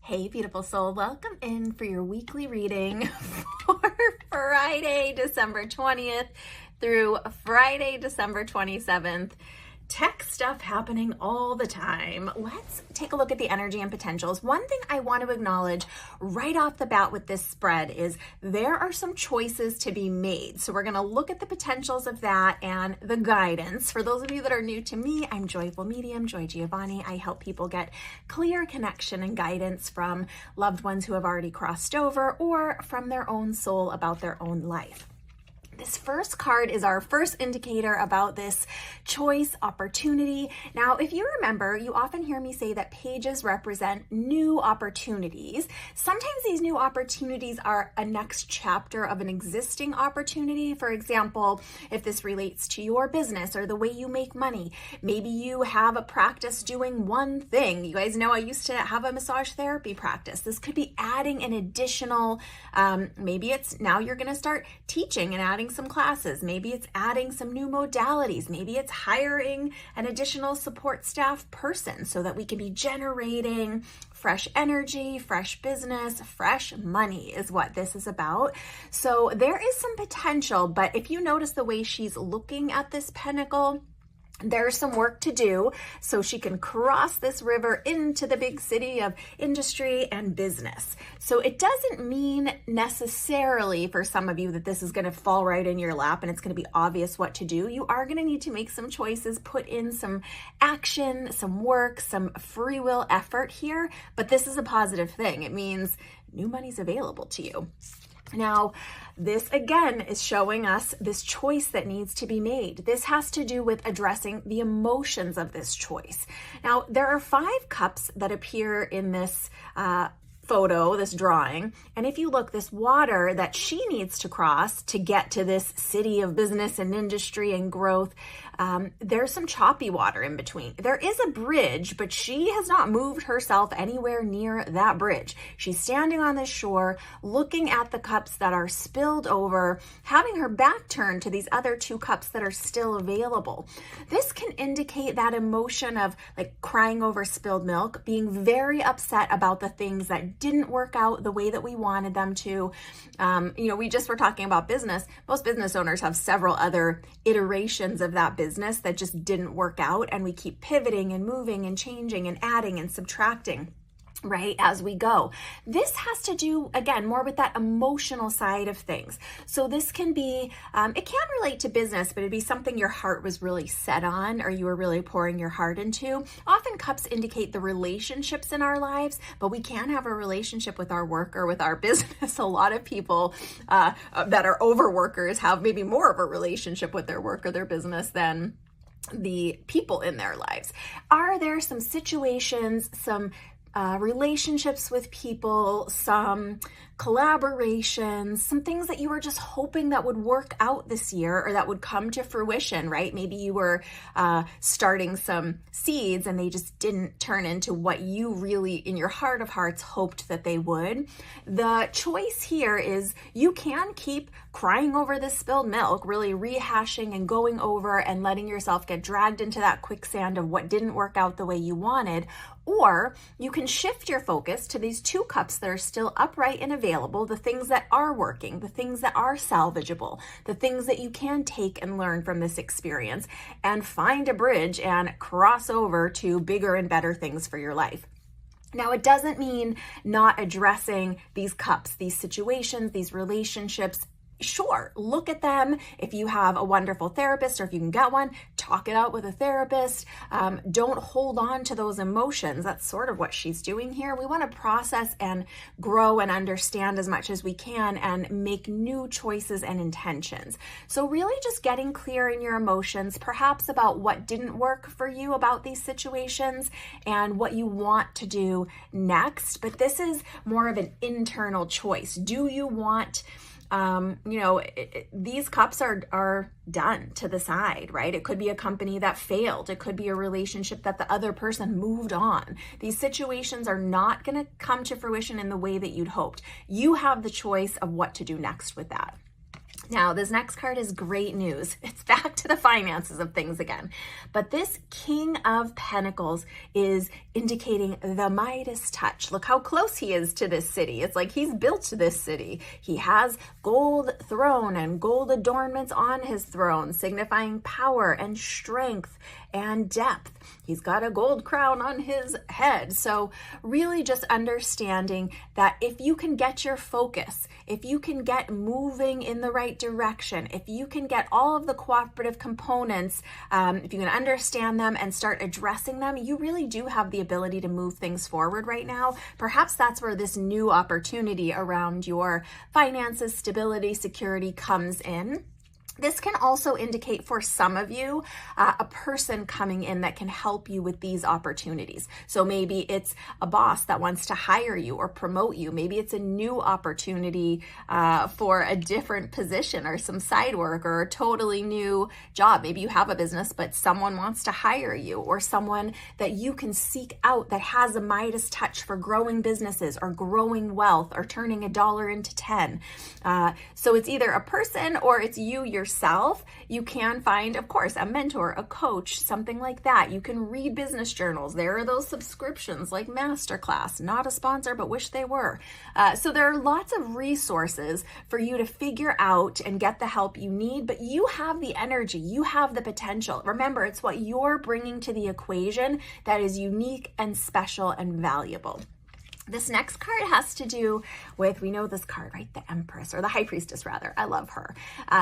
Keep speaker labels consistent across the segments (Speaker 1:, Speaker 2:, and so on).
Speaker 1: Hey, beautiful soul, welcome in for your weekly reading for Friday, December 20th through Friday, December 27th. Tech stuff happening all the time. Let's take a look at the energy and potentials. One thing I want to acknowledge right off the bat with this spread is there are some choices to be made. So we're going to look at the potentials of that and the guidance. For those of you that are new to me, I'm Joyful Medium, Joy Giovanni. I help people get clear connection and guidance from loved ones who have already crossed over or from their own soul about their own life. This first card is our first indicator about this choice opportunity. Now, if you remember, you often hear me say that pages represent new opportunities. Sometimes these new opportunities are a next chapter of an existing opportunity. For example, if this relates to your business or the way you make money, maybe you have a practice doing one thing. You guys know I used to have a massage therapy practice. This could be adding an additional, maybe it's now you're going to start teaching and adding some classes. Maybe it's adding some new modalities. Maybe it's hiring an additional support staff person so that we can be generating fresh energy, fresh business, fresh money is what this is about. So there is some potential, but if you notice the way she's looking at this pentacle, there's some work to do so she can cross this river into the big city of industry and business. So it doesn't mean necessarily for some of you that this is going to fall right in your lap and it's going to be obvious what to do. You are going to need to make some choices, put in some action, some work, some free will effort here, but this is a positive thing. It means new money's available to you. Now, this again is showing us this choice that needs to be made. This has to do with addressing the emotions of this choice. Now, there are 5 cups that appear in this photo, this drawing. And if you look, this water that she needs to cross to get to this city of business and industry and growth, there's some choppy water in between. There is a bridge, but she has not moved herself anywhere near that bridge. She's standing on the shore, looking at the cups that are spilled over, having her back turned to these other 2 cups that are still available. This can indicate that emotion of like crying over spilled milk, being very upset about the things that didn't work out the way that we wanted them to. We just were talking about business. Most business owners have several other iterations of that business that just didn't work out, and we keep pivoting and moving and changing and adding and subtracting, right, as we go. This has to do, again, more with that emotional side of things. So this can be, it can relate to business, but it'd be something your heart was really set on or you were really pouring your heart into. Often cups indicate the relationships in our lives, but we can have a relationship with our work or with our business. A lot of people that are overworkers have maybe more of a relationship with their work or their business than the people in their lives. Are there some situations, some relationships with people, some collaborations, some things that you were just hoping that would work out this year or that would come to fruition, right? Maybe you were starting some seeds and they just didn't turn into what you really in your heart of hearts hoped that they would. The choice here is you can keep crying over this spilled milk, really rehashing and going over and letting yourself get dragged into that quicksand of what didn't work out the way you wanted. Or you can shift your focus to these 2 cups that are still upright and available, the things that are working, the things that are salvageable, the things that you can take and learn from this experience and find a bridge and cross over to bigger and better things for your life. Now, it doesn't mean not addressing these cups, these situations, these relationships. Sure, look at them. If you have a wonderful therapist or if you can get one, talk it out with a therapist. Don't hold on to those emotions. That's sort of what she's doing here. We want to process and grow and understand as much as we can and make new choices and intentions. So really just getting clear in your emotions, perhaps about what didn't work for you about these situations and what you want to do next. But this is more of an internal choice. Do you want these cups are done to the side, right? It could be a company that failed. It could be a relationship that the other person moved on. These situations are not going to come to fruition in the way that you'd hoped. You have the choice of what to do next with that. Now, this next card is great news. It's back to the finances of things again. But this King of Pentacles is indicating the Midas touch. Look how close he is to this city. It's like he's built this city. He has gold throne and gold adornments on his throne, signifying power and strength and depth. He's got a gold crown on his head. So really just understanding that if you can get your focus, if you can get moving in the right direction, if you can get all of the cooperative components, if you can understand them and start addressing them, you really do have the ability to move things forward right now. Perhaps that's where this new opportunity around your finances, stability, security comes in. This can also indicate for some of you a person coming in that can help you with these opportunities. So maybe it's a boss that wants to hire you or promote you. Maybe it's a new opportunity for a different position or some side work or a totally new job. Maybe you have a business, but someone wants to hire you, or someone that you can seek out that has a Midas touch for growing businesses or growing wealth or turning $1 into 10. So it's either a person or it's you yourself. You can find, of course, a mentor, a coach, something like that. You can read business journals. There are those subscriptions like Masterclass, not a sponsor, but wish they were. So there are lots of resources for you to figure out and get the help you need, but you have the energy, you have the potential. Remember, it's what you're bringing to the equation that is unique and special and valuable. This next card has to do with, we know this card, right? The Empress, or the High Priestess rather. I love her.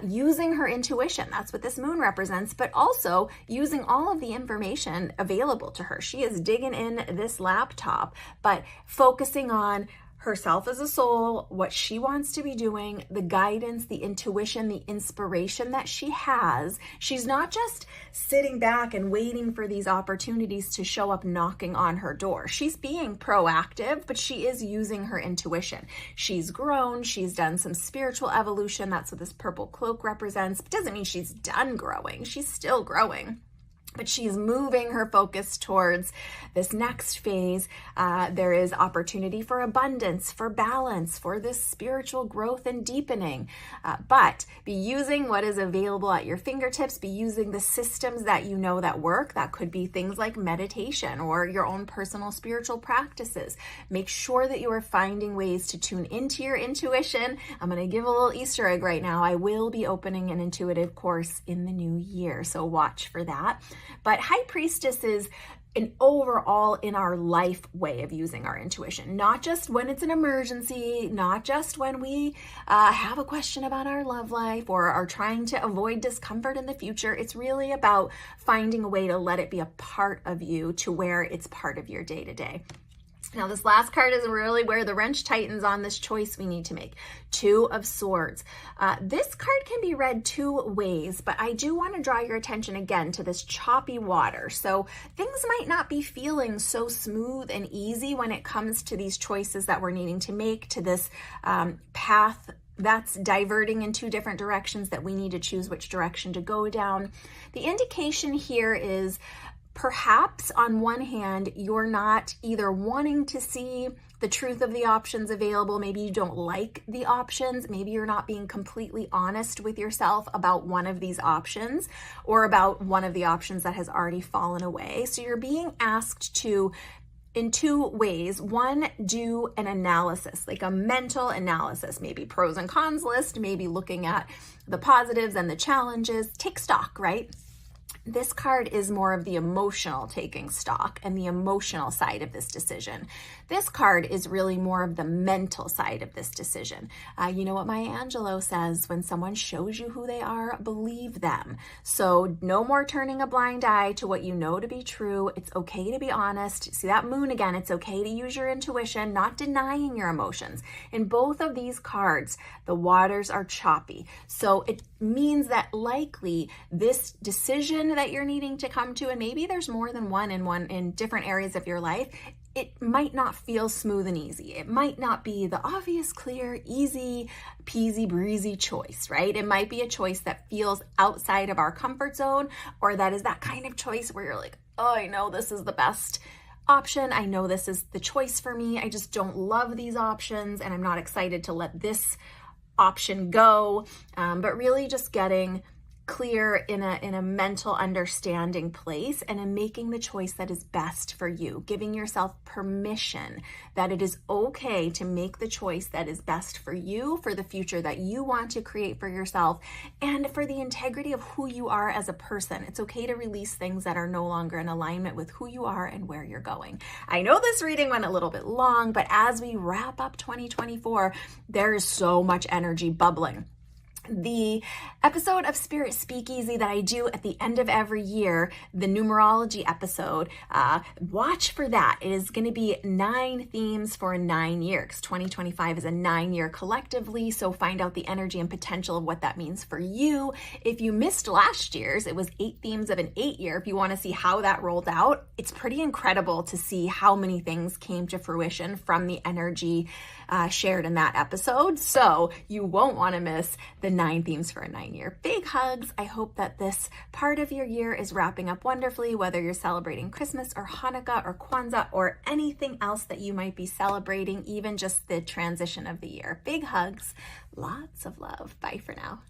Speaker 1: Using her intuition. That's what this moon represents, but also using all of the information available to her. She is digging in this laptop, but focusing on herself as a soul, what she wants to be doing, the guidance, the intuition, the inspiration that she has. She's not just sitting back and waiting for these opportunities to show up knocking on her door. She's being proactive, but she is using her intuition. She's grown, she's done some spiritual evolution. That's what this purple cloak represents. It doesn't mean she's done growing. She's still growing. But she's moving her focus towards this next phase. There is opportunity for abundance, for balance, for this spiritual growth and deepening. But be using what is available at your fingertips. Be using the systems that you know that work. That could be things like meditation or your own personal spiritual practices. Make sure that you are finding ways to tune into your intuition. I'm going to give a little Easter egg right now. I will be opening an intuitive course in the new year, so watch for that. But High Priestess is an overall in our life way of using our intuition, not just when it's an emergency, not just when we have a question about our love life or are trying to avoid discomfort in the future. It's really about finding a way to let it be a part of you to where it's part of your day-to-day. Now, this last card is really where the wrench tightens on this choice we need to make. Two of Swords. This card can be read two ways, but I do want to draw your attention again to this choppy water. So things might not be feeling so smooth and easy when it comes to these choices that we're needing to make, to this path that's diverting in two different directions that we need to choose which direction to go down. The indication here is perhaps on one hand, you're not either wanting to see the truth of the options available. Maybe you don't like the options. Maybe you're not being completely honest with yourself about one of these options or about one of the options that has already fallen away. So you're being asked to, in two ways. One, do an analysis, like a mental analysis, maybe pros and cons list, maybe looking at the positives and the challenges. Take stock, right? This card is more of the emotional taking stock and the emotional side of this decision. This card is really more of the mental side of this decision. You know what Maya Angelou says, when someone shows you who they are, believe them. So no more turning a blind eye to what you know to be true. It's okay to be honest. See that moon again, it's okay to use your intuition, not denying your emotions. In both of these cards, the waters are choppy. So it means that likely this decision that you're needing to come to, and maybe there's more than one in different areas of your life, it might not feel smooth and easy. It might not be the obvious, clear, easy, peasy, breezy choice, right? It might be a choice that feels outside of our comfort zone, or that is that kind of choice where you're like, oh, I know this is the best option. I know this is the choice for me. I just don't love these options, and I'm not excited to let this option go, but really just getting clear in a mental understanding place and in making the choice that is best for you, giving yourself permission that it is okay to make the choice that is best for you, for the future that you want to create for yourself, and for the integrity of who you are as a person. It's okay to release things that are no longer in alignment with who you are and where you're going. I know this reading went a little bit long, but as we wrap up 2024, there is so much energy bubbling. The episode of Spirit Speakeasy that I do at the end of every year, the numerology episode, watch for that. It is going to be 9 themes for 9 years. 2025 is a 9-year collectively, so find out the energy and potential of what that means for you. If you missed last year's, it was 8 themes of an 8-year. If you want to see how that rolled out, it's pretty incredible to see how many things came to fruition from the energy shared in that episode. So you won't want to miss the 9 themes for a 9-year. Big hugs. I hope that this part of your year is wrapping up wonderfully, whether you're celebrating Christmas or Hanukkah or Kwanzaa or anything else that you might be celebrating, even just the transition of the year. Big hugs. Lots of love. Bye for now.